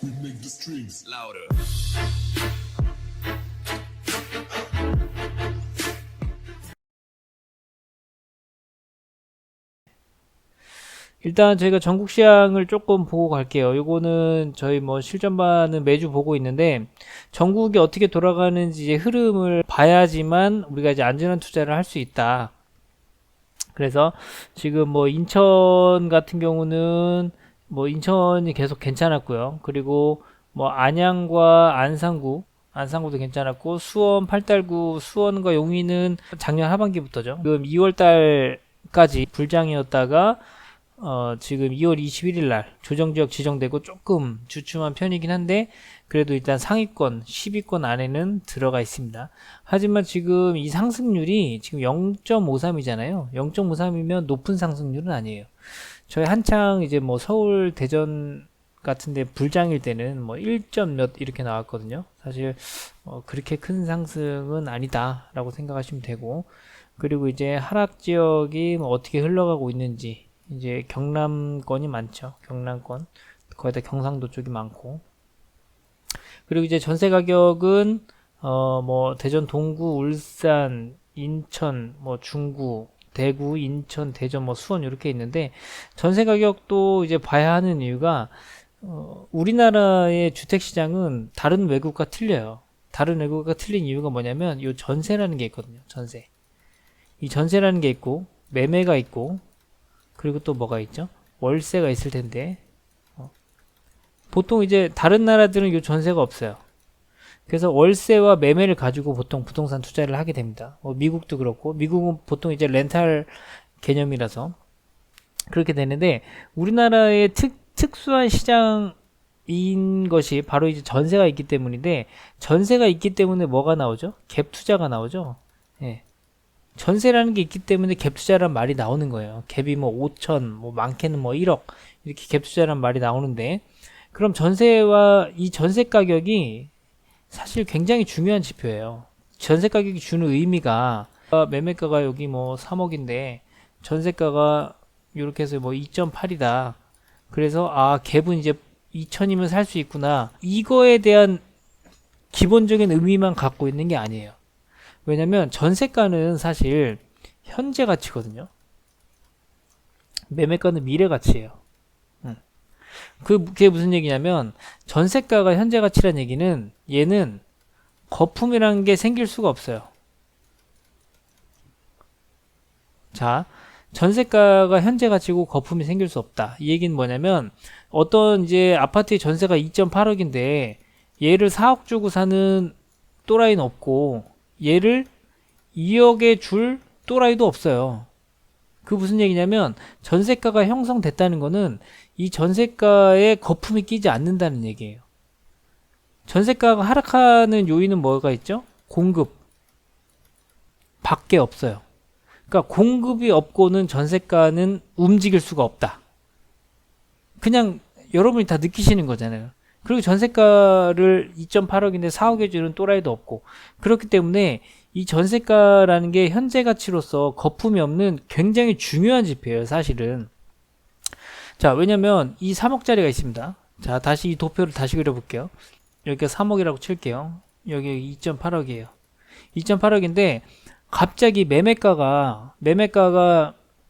We make the strings louder. 일단 저희가 전국 시향을 조금 보고 갈게요. 요거는 저희 뭐 실전반은 매주 보고 있는데 전국이 어떻게 돌아가는지 이제 흐름을 봐야지만 우리가 이제 안전한 투자를 할 수 있다. 그래서 지금 뭐 인천 같은 경우는 뭐 인천이 계속 괜찮았고요. 그리고 뭐 안양과 안산구도 괜찮았고 수원, 팔달구, 수원과 용인은 작년 하반기부터죠. 지금 2월 달까지 불장이었다가 지금 2월 21일 날 조정지역 지정되고 조금 주춤한 편이긴 한데 그래도 일단 상위권, 10위권 안에는 들어가 있습니다. 하지만 지금 이 상승률이 지금 0.53이잖아요. 0.53이면 높은 상승률은 아니에요. 저희 한창 이제 뭐 서울, 대전 같은데 불장일 때는 뭐 1점 몇 이렇게 나왔거든요. 사실 그렇게 큰 상승은 아니다라고 생각하시면 되고 그리고 이제 하락 지역이 뭐 어떻게 흘러가고 있는지 이제 경남권이 많죠. 경남권 거의 다 경상도 쪽이 많고 그리고 이제 전세 가격은 뭐 대전, 동구, 울산, 인천, 뭐 중구, 대구, 인천, 대전, 뭐 수원 이렇게 있는데 전세 가격도 이제 봐야 하는 이유가 우리나라의 주택 시장은 다른 외국과 틀려요. 다른 외국과 틀린 이유가 뭐냐면 이 전세라는 게 있거든요. 전세. 이 전세라는 게 있고 매매가 있고 그리고 또 뭐가 있죠? 월세가 있을 텐데 보통 이제 다른 나라들은 이 전세가 없어요. 그래서 월세와 매매를 가지고 보통 부동산 투자를 하게 됩니다. 미국도 그렇고 미국은 보통 이제 렌탈 개념이라서 그렇게 되는데 우리나라의 특수한 시장인 것이 바로 이제 전세가 있기 때문인데 전세가 있기 때문에 뭐가 나오죠? 갭 투자가 나오죠. 예. 전세라는 게 있기 때문에 갭 투자란 말이 나오는 거예요. 갭이 뭐 5천, 뭐 많게는 뭐 1억 이렇게 갭 투자란 말이 나오는데 그럼 전세와 이 전세 가격이 사실 굉장히 중요한 지표예요. 전세 가격이 주는 의미가 매매가가 여기 뭐 3억인데 전세가가 이렇게 해서 뭐 2.8이다. 그래서 갭은 이제 2천이면 살 수 있구나. 이거에 대한 기본적인 의미만 갖고 있는 게 아니에요. 왜냐면 전세가는 사실 현재 가치거든요. 매매가는 미래 가치예요. 그게 무슨 얘기냐면 전세가가 현재 가치란 얘기는 얘는 거품이라는 게 생길 수가 없어요. 자, 전세가가 현재 가치고 거품이 생길 수 없다. 이 얘기는 뭐냐면 어떤 이제 아파트의 전세가 2.8억인데 얘를 4억 주고 사는 또라이는 없고 얘를 2억에 줄 또라이도 없어요. 그 무슨 얘기냐면 전세가가 형성됐다는 거는 이 전세가에 거품이 끼지 않는다는 얘기예요. 전세가가 하락하는 요인은 뭐가 있죠? 공급 밖에 없어요. 그러니까 공급이 없고는 전세가는 움직일 수가 없다. 그냥 여러분이 다 느끼시는 거잖아요. 그리고 전세가를 2.8억인데 4억에 주는 또라이도 없고 그렇기 때문에 이 전세가라는 게 현재 가치로서 거품이 없는 굉장히 중요한 지표예요. 사실은. 자, 왜냐면 이 3억짜리가 있습니다. 자, 다시 이 도표를 다시 그려볼게요. 여기가 3억이라고 칠게요. 여기 2.8억이에요. 2.8억인데 갑자기 매매가가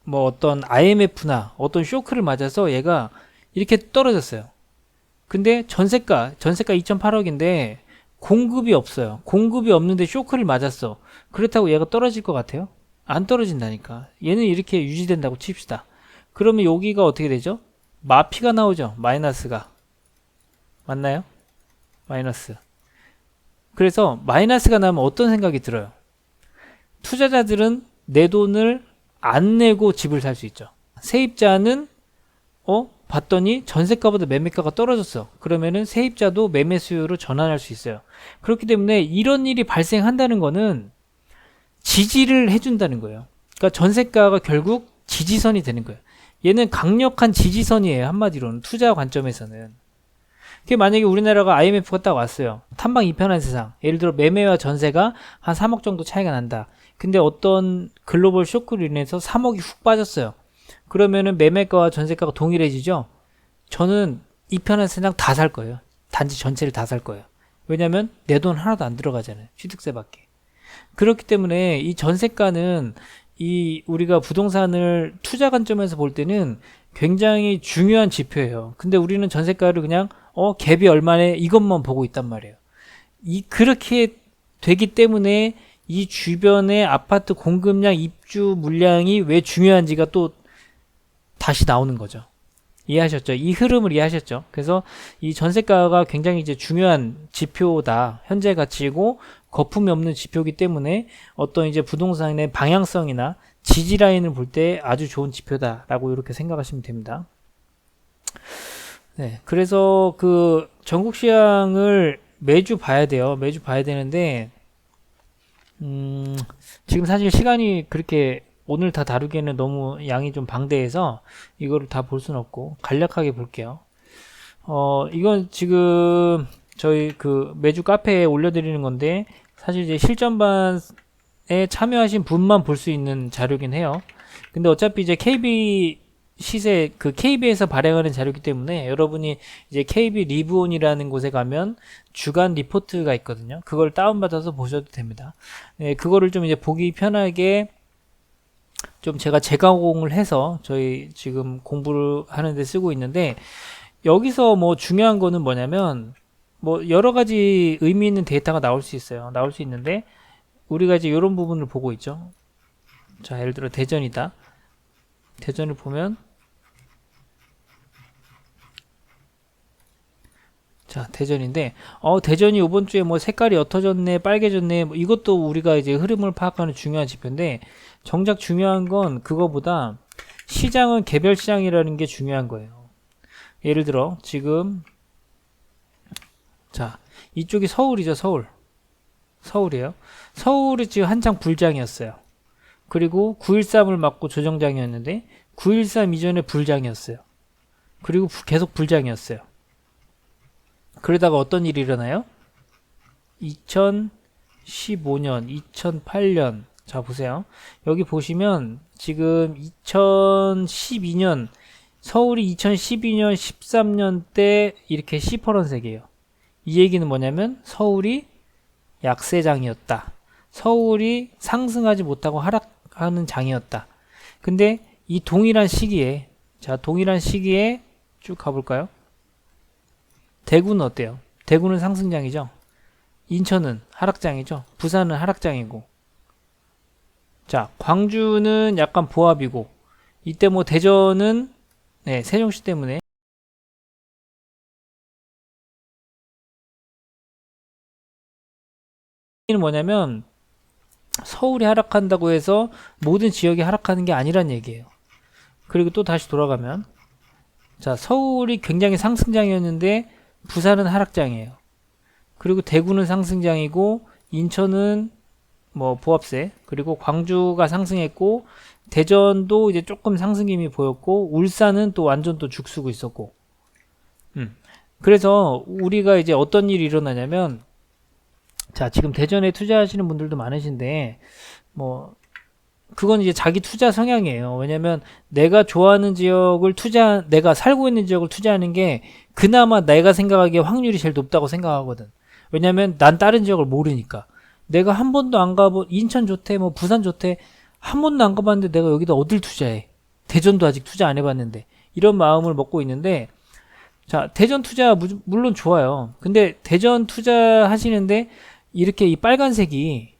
뭐 어떤 IMF나 어떤 쇼크를 맞아서 얘가 이렇게 떨어졌어요. 근데 전세가 2.8억인데 공급이 없어요. 공급이 없는데 쇼크를 맞았어. 그렇다고 얘가 떨어질 것 같아요? 안 떨어진다니까. 얘는 이렇게 유지된다고 칩시다. 그러면 여기가 어떻게 되죠? 마피가 나오죠. 마이너스가. 맞나요? 마이너스. 그래서 마이너스가 나면 어떤 생각이 들어요? 투자자들은 내 돈을 안 내고 집을 살 수 있죠. 세입자는 봤더니 전세가보다 매매가가 떨어졌어. 그러면은 세입자도 매매 수요로 전환할 수 있어요. 그렇기 때문에 이런 일이 발생한다는 거는 지지를 해준다는 거예요. 그러니까 전세가가 결국 지지선이 되는 거예요. 얘는 강력한 지지선이에요. 한마디로는 투자 관점에서는. 그게 만약에 우리나라가 IMF가 딱 왔어요. 탐방 이편한 세상. 예를 들어 매매와 전세가 한 3억 정도 차이가 난다. 근데 어떤 글로벌 쇼크로 인해서 3억이 훅 빠졌어요. 그러면은 매매가와 전세가가 동일해지죠. 저는 이 편한 세상 다 살 거예요. 단지 전체를 다 살 거예요. 왜냐면 내 돈 하나도 안 들어가잖아요. 취득세밖에. 그렇기 때문에 이 전세가는 이 우리가 부동산을 투자 관점에서 볼 때는 굉장히 중요한 지표예요. 근데 우리는 전세가를 그냥 갭이 얼마네 이것만 보고 있단 말이에요. 그렇게 되기 때문에 이 주변의 아파트 공급량, 입주 물량이 왜 중요한지가 또 다시 나오는 거죠. 이해하셨죠? 이 흐름을 이해하셨죠? 그래서 이 전세가가 굉장히 이제 중요한 지표다. 현재 가치고 거품이 없는 지표이기 때문에 어떤 이제 부동산의 방향성이나 지지 라인을 볼 때 아주 좋은 지표다라고 이렇게 생각하시면 됩니다. 네. 그래서 그 전국 시황을 매주 봐야 돼요. 매주 봐야 되는데, 지금 사실 시간이 그렇게 오늘 다 다루기에는 너무 양이 좀 방대해서 이거를 다 볼 수는 없고 간략하게 볼게요. 이건 지금 저희 그 매주 카페에 올려드리는 건데 사실 이제 실전반에 참여하신 분만 볼 수 있는 자료긴 해요. 근데 어차피 이제 KB 시세 그 KB에서 발행하는 자료이기 때문에 여러분이 이제 KB 리브온이라는 곳에 가면 주간 리포트가 있거든요. 그걸 다운받아서 보셔도 됩니다. 네, 그거를 좀 이제 보기 편하게 좀 제가 재가공을 해서 저희 지금 공부를 하는데 쓰고 있는데 여기서 뭐 중요한 거는 뭐냐면 뭐 여러 가지 의미 있는 데이터가 나올 수 있어요. 나올 수 있는데 우리가 이제 이런 부분을 보고 있죠. 자, 예를 들어 대전이다. 대전을 보면 자, 대전인데 대전이 이번 주에 뭐 색깔이 옅어졌네, 빨개졌네, 뭐 이것도 우리가 이제 흐름을 파악하는 중요한 지표인데 정작 중요한 건 그거보다 시장은 개별 시장이라는 게 중요한 거예요. 예를 들어 지금 자, 이쪽이 서울이죠. 서울이에요. 서울이 지금 한창 불장이었어요. 그리고 9.13을 맞고 조정장이었는데 9.13 이전에 불장이었어요. 그리고 계속 불장이었어요. 그러다가 어떤 일이 일어나요? 2015년, 2008년 자 보세요. 여기 보시면 지금 2012년 서울이 2012년 13년 때 이렇게 시퍼런색이에요. 이 얘기는 뭐냐면 서울이 약세장이었다. 서울이 상승하지 못하고 하락하는 장이었다. 근데 이 동일한 시기에 쭉 가볼까요? 대구는 어때요? 대구는 상승장이죠. 인천은 하락장이죠. 부산은 하락장이고. 자, 광주는 약간 보합이고. 이때 뭐 대전은 세종시 때문에 이는 뭐냐면 서울이 하락한다고 해서 모든 지역이 하락하는 게 아니란 얘기예요. 그리고 또 다시 돌아가면 자, 서울이 굉장히 상승장이었는데 부산은 하락장이에요. 그리고 대구는 상승장이고 인천은 뭐 보합세, 그리고 광주가 상승했고 대전도 이제 조금 상승 힘이 보였고 울산은 또 완전 또 죽쓰고 있었고. 그래서 우리가 이제 어떤 일이 일어나냐면 자, 지금 대전에 투자하시는 분들도 많으신데 뭐 그건 이제 자기 투자 성향이에요. 왜냐면 내가 좋아하는 지역을 내가 살고 있는 지역을 투자하는 게 그나마 내가 생각하기에 확률이 제일 높다고 생각하거든. 왜냐면 난 다른 지역을 모르니까. 내가 한 번도 안 가본 인천 좋대, 뭐 부산 좋대, 한 번도 안 가봤는데 내가 여기다 어딜 투자해? 대전도 아직 투자 안 해봤는데 이런 마음을 먹고 있는데 자, 대전 투자 물론 좋아요. 근데 대전 투자하시는데 이렇게 이 빨간색이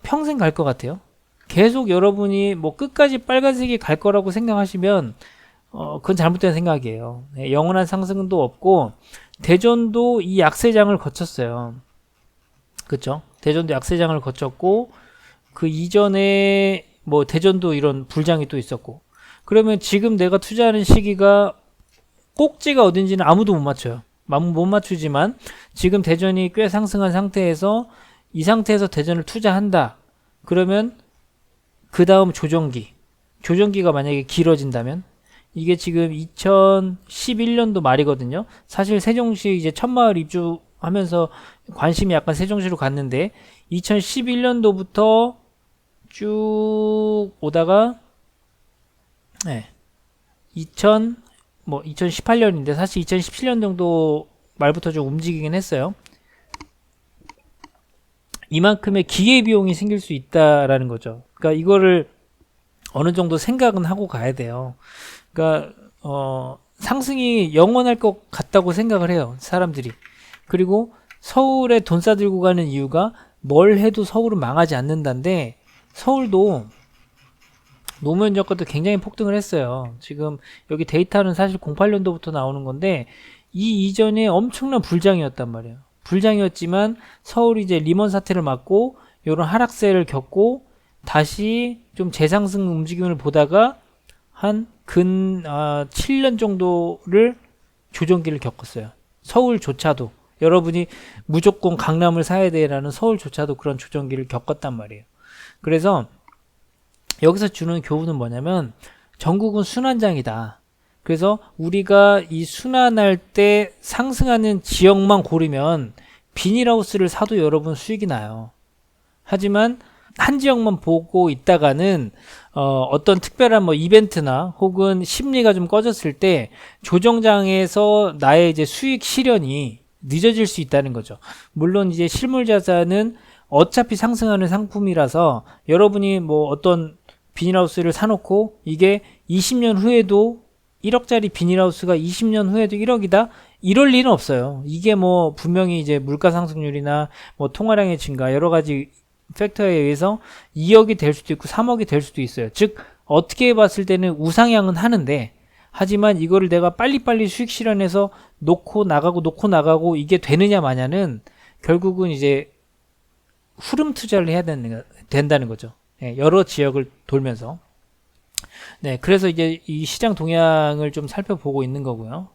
평생 갈 것 같아요. 계속 여러분이 뭐 끝까지 빨간색이 갈 거라고 생각하시면 그건 잘못된 생각이에요. 영원한 상승도 없고 대전도 이 약세장을 거쳤어요. 그쵸? 대전도 약세장을 거쳤고 그 이전에 뭐 대전도 이런 불장이 또 있었고 그러면 지금 내가 투자하는 시기가 꼭지가 어딘지는 아무도 못 맞춰요. 못 맞추지만 지금 대전이 꽤 상승한 상태에서 이 상태에서 대전을 투자한다. 그러면 그 다음 조정기가 만약에 길어진다면 이게 지금 2011년도 말이거든요. 사실 세종시 이제 천마을 입주하면서 관심이 약간 세종시로 갔는데 2011년도부터 쭉 오다가 2018년인데 사실 2017년 정도 말부터 좀 움직이긴 했어요. 이만큼의 기회비용이 생길 수 있다라는 거죠. 그러니까 이거를 어느 정도 생각은 하고 가야 돼요. 그러니까 상승이 영원할 것 같다고 생각을 해요, 사람들이. 그리고 서울에 돈 싸들고 가는 이유가 뭘 해도 서울은 망하지 않는다인데, 서울도 노무현 정권 때 굉장히 폭등을 했어요. 지금 여기 데이터는 사실 08년도부터 나오는 건데, 이 이전에 엄청난 불장이었단 말이에요. 불장이었지만 서울이 이제 리먼 사태를 맞고 이런 하락세를 겪고 다시 좀 재상승 움직임을 보다가 한 7년 정도를 조정기를 겪었어요. 서울조차도. 여러분이 무조건 강남을 사야 돼라는 서울조차도 그런 조정기를 겪었단 말이에요. 그래서 여기서 주는 교훈은 뭐냐면 전국은 순환장이다. 그래서 우리가 이 순환할 때 상승하는 지역만 고르면 비닐하우스를 사도 여러분 수익이 나요. 하지만 한 지역만 보고 있다가는 어떤 특별한 뭐 이벤트나 혹은 심리가 좀 꺼졌을 때 조정장에서 나의 이제 수익 실현이 늦어질 수 있다는 거죠. 물론 이제 실물 자산은 어차피 상승하는 상품이라서 여러분이 뭐 어떤 비닐하우스를 사놓고 이게 20년 후에도 1억짜리 비닐하우스가 20년 후에도 1억이다? 이럴 리는 없어요. 이게 뭐 분명히 이제 물가 상승률이나 뭐 통화량의 증가 여러 가지 팩터에 의해서 2억이 될 수도 있고 3억이 될 수도 있어요. 즉 어떻게 봤을 때는 우상향은 하는데, 하지만 이거를 내가 빨리빨리 수익 실현해서 놓고 나가고 이게 되느냐 마냐는 결국은 이제 흐름 투자를 해야 된다는 거죠. 여러 지역을 돌면서. 네, 그래서 이제 이 시장 동향을 좀 살펴보고 있는 거고요.